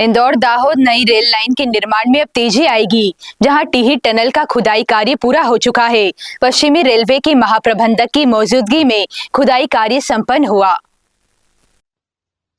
इंदौर दाहोद नई rail line के निर्माण में अब तेजी आएगी, जहां टीही टनल का खुदाई कार्य पूरा हो चुका है। पश्चिमी रेलवे के महाप्रबंधक की मौजूदगी में खुदाई कार्य संपन्न हुआ।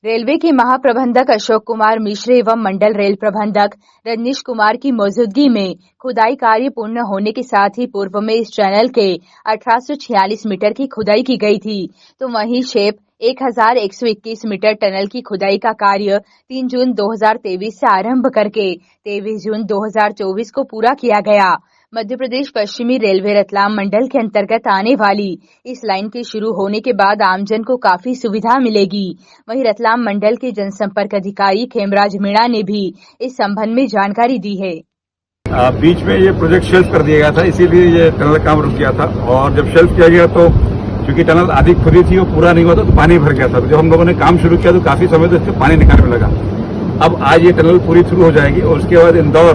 रेलवे के महाप्रबंधक अशोक कुमार मिश्र एवं मंडल रेल प्रबंधक रजनीश कुमार की मौजूदगी में खुदाई कार्य पूर्ण होने के साथ ही पूर्व में इस टनल के 1846 मीटर की खुदाई की गई थी, तो वहीं शेप 1121 मीटर टनल की खुदाई का कार्य 3 जून 2023 से आरंभ करके 23 जून 2024 को पूरा किया गया। मध्य प्रदेश पश्चिमी रेलवे रतलाम मंडल के अंतर्गत आने वाली इस लाइन के शुरू होने के बाद आमजन को काफी सुविधा मिलेगी। वहीं रतलाम मंडल के जनसंपर्क अधिकारी खेमराज मीणा ने भी इस संबंध में जानकारी दी है। बीच में ये प्रोजेक्ट शेल्फ कर दिया गया था, इसीलिए ये टनल काम रुक गया था। और जब शेल्फ किया गया तो क्योंकि टनल आधी खुदी थी, वो पूरा नहीं हुआ था, तो पानी भर गया था। जब हम लोगों ने काम शुरू किया तो काफी समय तो इससे पानी निकालने में लगा। अब आज ये टनल पूरी शुरू हो जाएगी और उसके बाद इंदौर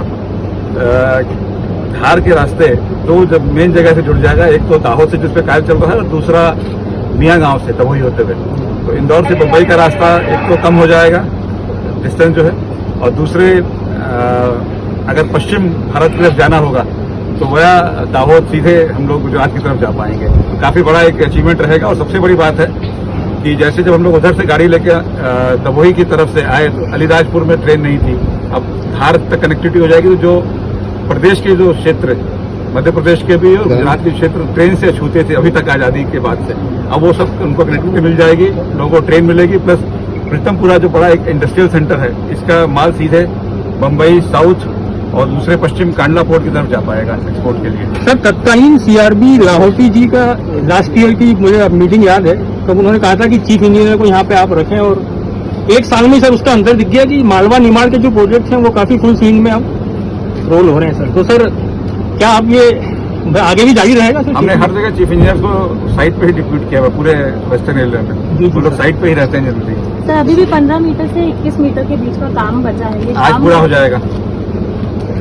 धार के रास्ते दो जब मेन जगह से जुड़ जाएगा। एक तो दाहोद से जिसपे कार्य चल रहा है और दूसरा मियाँ गांव से तबोही होते हुए। तो इंदौर से मुंबई का रास्ता एक तो कम हो जाएगा डिस्टेंस जो है, और दूसरे अगर पश्चिम भारत की तरफ जाना होगा तो वह दाहोद सीधे हम लोग गुजरात की तरफ जा पाएंगे। तो काफी बड़ा एक अचीवमेंट रहेगा। और सबसे बड़ी बात है कि जैसे जब हम लोग उधर से गाड़ी लेके तबोही की तरफ से आए तो अलीराजपुर में ट्रेन नहीं थी, अब धार तक कनेक्टिविटी हो जाएगी। तो जो प्रदेश के जो क्षेत्र मध्य प्रदेश के भी और गुजरात के क्षेत्र ट्रेन से छूते थे अभी तक आजादी के बाद से, अब वो सब उनको कनेक्टिविटी मिल जाएगी, लोगों को ट्रेन मिलेगी। प्लस प्रीतमपुरा जो बड़ा एक इंडस्ट्रियल सेंटर है, इसका माल सीधे बम्बई साउथ और दूसरे पश्चिम कांडला पोर्ट की तरफ जा पाएगा एक्सपोर्ट के लिए। सर, तत्कालीन सीआरबी लाहौटी जी का लास्ट ईयर की मुझे मीटिंग याद है, तब उन्होंने कहा था कि चीफ इंजीनियर को यहाँ पे आप रखें, और एक साल में सर उसका अंतर दिख गया कि मालवा निमाड़ के जो प्रोजेक्ट हैं वो काफी फुल स्विंग में अब रोल हो रहे हैं। सर, तो सर क्या आप ये आगे भी जारी रहेगा? सर, हमने हर जगह चीफ इंजीनियर को साइट पे ही डिप्यूट किया हुआ, पूरे वेस्टर्न रेलवे में वो लोग साइट पे ही रहते हैं जल्दी। सर, अभी भी 15 मीटर से 21 मीटर के बीच का काम बचा है, आज पूरा हो जाएगा।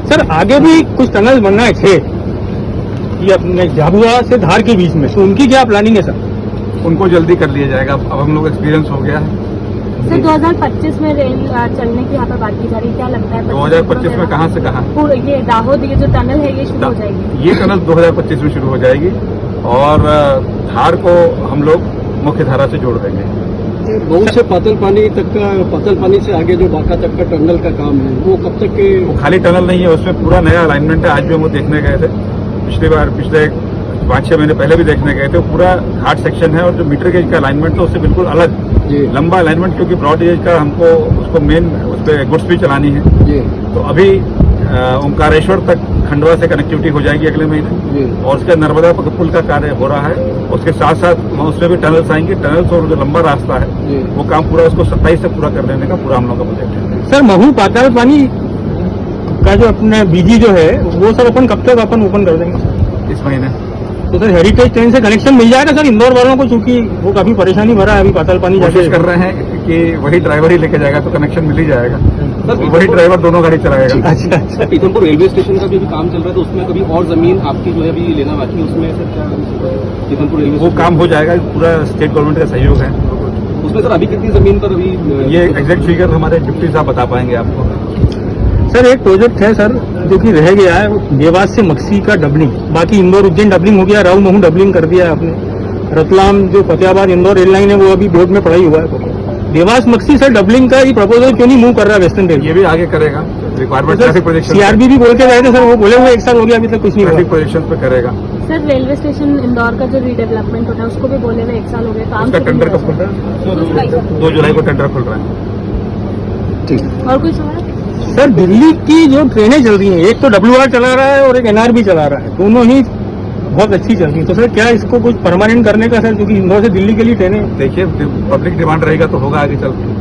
सर, आगे भी कुछ टनल बनना है 6 ये अपने झाबुआ से धार के बीच में, तो उनकी क्या प्लानिंग है सर? उनको जल्दी कर लिया जाएगा। अब हम लोग एक्सपीरियंस हो गया है। सर, 2025 में रेल चलने की यहाँ पर बात की जा रही है, क्या लगता है 2025 में कहाँ से कहाँ? ये दाहोद ये जो टनल है ये शुरू हो जाएगी? ये टनल 2025 में शुरू हो जाएगी और धार को हम लोग मुख्य धारा से जोड़ देंगे। बहुत से पातल पानी तक का, पातल पानी से आगे जो बांका तक का टनल का काम है वो कब तक के? वो खाली टनल नहीं है, उसमें पूरा नया अलाइनमेंट है। आज भी हम वो देखने गए थे, पिछले 5-6 महीने पहले भी देखने गए थे। पूरा घाट सेक्शन है और जो मीटर गेज का अलाइनमेंट है उससे बिल्कुल अलग लंबा अलाइनमेंट, क्योंकि ब्रॉड गेज का हमको उसको मेन उस पर गुड्स भी चलानी है। तो अभी ओंकारेश्वर तक खंडवा से कनेक्टिविटी हो जाएगी अगले महीने, और उसके नर्मदा पुल का कार्य हो रहा है। उसके साथ साथ उसमें भी टनल्स आएंगे। टनल्स और जो लंबा रास्ता है वो काम पूरा उसको 27 से पूरा कर देने का पूरा हम लोग का प्रोजेक्ट है। सर, महू पाताल पानी का जो अपने बीजी जो है वो सब अपन कब तक अपन ओपन कर देंगे? इस महीने। तो सर, हेरिटेज ट्रेन से कनेक्शन मिल जाएगा सर इंदौर वालों को, चूंकि वो काफी परेशानी भरा है अभी पाताल पानी कोशिश कर रहे हैं कि वही ड्राइवर ही लेके जाएगा तो कनेक्शन मिल ही जाएगा। वही ड्राइवर दोनों गाड़ी चलाएगा। अच्छा। पीथमपुर रेलवे स्टेशन का भी काम चल रहा है, तो उसमें कभी और जमीन आपकी जो है अभी लेना बाकी, उसमें सर क्या पीथमपुर रेलवे वो काम हो जाएगा, पूरा स्टेट गवर्नमेंट का सहयोग है उसमें। सर, अभी कितनी जमीन पर अभी ये एग्जैक्ट फिगर हमारे डिप्टी साहब बता पाएंगे आपको। सर, एक प्रोजेक्ट है सर जो कि रह गया है, देवास से मक्सी का डबलिंग। बाकी इंदौर उज्जैन डबलिंग हो गया, राऊ महू डबलिंग कर दिया है आपने। रतलाम जो फतेहाबाद इंदौर रेल लाइन है वो अभी बोर्ड में पढ़ाई हुआ है। देवास मक्सी सर डबलिंग का ये प्रपोजल क्यों नहीं मूव कर रहा है वेस्टर्न रेल? ये भी आगे करेगा, रिक्वायरमेंट ट्रैफिक प्रोजेक्शन। सीआरबी भी बोल के गए थे सर, वो बोले हुए 1 साल हो गया अभी तक कुछ नहीं हुआ। ट्रैफिक प्रोजेक्शन पे करेगा। सर, रेलवे स्टेशन इंदौर का जो रीडेवलपमेंट होता है उसको भी बोले हुए 1 साल हो गया, काम उसका टेंडर कब खुल रहा है? 2 जुलाई को टेंडर खुल रहा है। ठीक। और कोई सवाल? सर, दिल्ली की जो ट्रेनें चल रही हैं, एक तो WR चला रहा है और एक NR भी चला रहा है, दोनों ही बहुत अच्छी चल रही है। तो सर क्या इसको कुछ परमानेंट करने का सर, क्योंकि इंदौर से दिल्ली के लिए ट्रेनें? देखिए, पब्लिक डिमांड रहेगा तो होगा आगे चल के।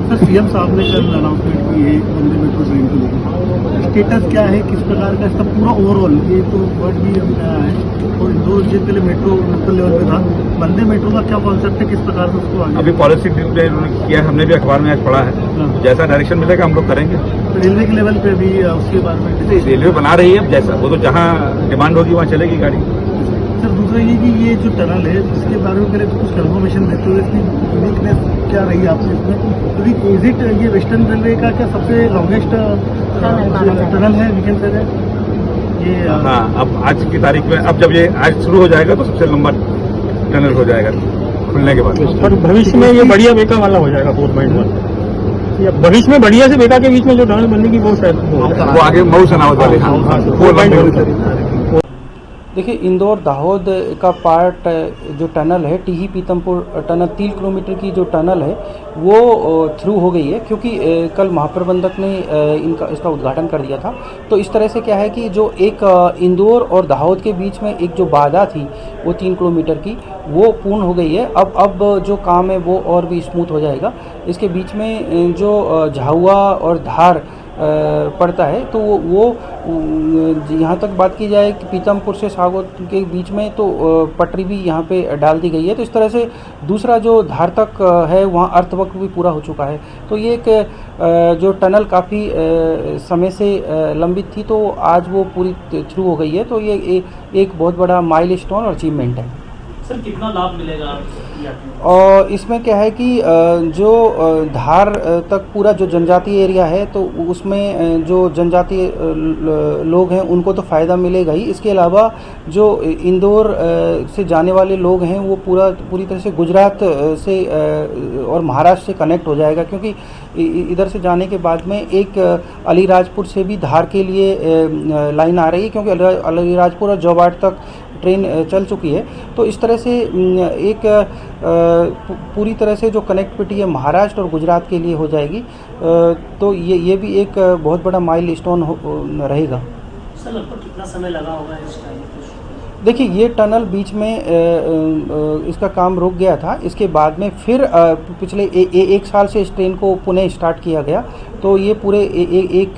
सर, सीएम साहब ने कल अनाउंसमेंट की है वंदे मेट्रो ट्रेन को लेकर, स्टेटस क्या है, किस प्रकार का इसका पूरा ओवरऑल, ये तो वर्ड भी हमने आया है और इंदौर जितने के लिए मेट्रो लोकल लेवल पे था, वंदे मेट्रो का क्या कॉन्सेप्ट है, किस प्रकार से उसको आगे? अभी पॉलिसी किया है, हमने भी अखबार में आज पढ़ा है। जैसा डायरेक्शन मिलेगा हम लोग करेंगे। तो रेलवे के लेवल पे भी उसके बारे में रेलवे बना रही है, अब जैसा वो तो जहाँ डिमांड होगी वहाँ चलेगी गाड़ी। सर दूसरा ये कि ये जो टनल है इसके बारे में करें तो कुछ कंफर्मेशन देते हुए इसकी यूनिकनेस क्या रही आपने इसमें, क्योंकि इज इट ये वेस्टर्न रेलवे का क्या सबसे लॉन्गेस्ट टनल है वीकेंड से ये? हाँ, अब आज की तारीख में, अब जब ये आज शुरू हो जाएगा तो सबसे लंबा टनल हो जाएगा खुलने के बाद। पर भविष्य में ये बढ़िया बेका वाला हो जाएगा 4.1, या भविष्य में बढ़िया से बेका के बीच में जो टनल बनने की वो शायद वो आगे मऊ सनावत वाले। वो लंबे देखिए, इंदौर दाहोद का पार्ट जो टनल है, टीही पीतमपुर टनल 3 किलोमीटर की जो टनल है वो थ्रू हो गई है, क्योंकि कल महाप्रबंधक ने इसका उद्घाटन कर दिया था। तो इस तरह से क्या है कि जो एक इंदौर और दाहोद के बीच में एक जो बाधा थी वो 3 किलोमीटर की, वो पूर्ण हो गई है। अब जो काम है वो और भी स्मूथ हो जाएगा। इसके बीच में जो झाहुआ और धार पड़ता है, तो वो यहाँ तक बात की जाए कि पीतमपुर से सागौत के बीच में तो पटरी भी यहाँ पे डाल दी गई है। तो इस तरह से दूसरा जो धार तक है वहाँ अर्थवर्क भी पूरा हो चुका है। तो ये एक जो टनल काफ़ी समय से लंबित थी, तो आज वो पूरी थ्रू हो गई है। तो ये एक बहुत बड़ा माइलस्टोन और अचीवमेंट है। सर कितना लाभ मिलेगा? और इसमें क्या है कि जो धार तक पूरा जो जनजातीय एरिया है, तो उसमें जो जनजातीय लोग हैं उनको तो फ़ायदा मिलेगा ही। इसके अलावा जो इंदौर से जाने वाले लोग हैं वो पूरी तरह से गुजरात से और महाराष्ट्र से कनेक्ट हो जाएगा, क्योंकि इधर से जाने के बाद में एक अलीराजपुर से भी धार के लिए लाइन आ रही है, क्योंकि अलीराजपुर और जोबाट तक ट्रेन चल चुकी है। तो इस तरह से एक पूरी तरह से जो कनेक्टिविटी है महाराष्ट्र और गुजरात के लिए हो जाएगी। तो ये भी एक बहुत बड़ा माइलस्टोन रहेगा। सर लगभग कितना समय लगा होगा इस टाइम? देखिए, ये टनल बीच में इसका काम रुक गया था। इसके बाद में फिर पिछले एक साल से इस ट्रेन को पुनः स्टार्ट किया गया। तो ये पूरे एक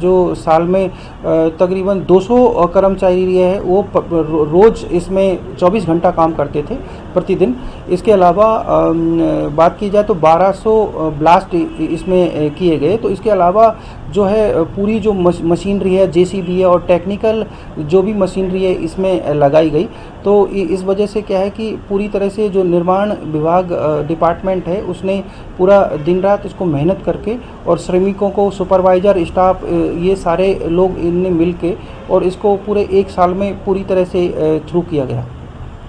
जो साल में तकरीबन 200 कर्मचारी है वो रोज़ इसमें 24 घंटा काम करते थे प्रतिदिन। इसके अलावा बात की जाए तो 1200 ब्लास्ट इसमें किए गए। तो इसके अलावा जो है पूरी जो मशीनरी है, जेसीबी है और टेक्निकल जो भी मशीनरी है इसमें लगाई गई। तो इस वजह से क्या है कि पूरी तरह से जो निर्माण विभाग डिपार्टमेंट है उसने पूरा दिन रात इसको मेहनत करके, और श्रमिकों को, सुपरवाइजर, स्टाफ, ये सारे लोग इनने मिल के और इसको पूरे एक साल में पूरी तरह से थ्रू किया गया।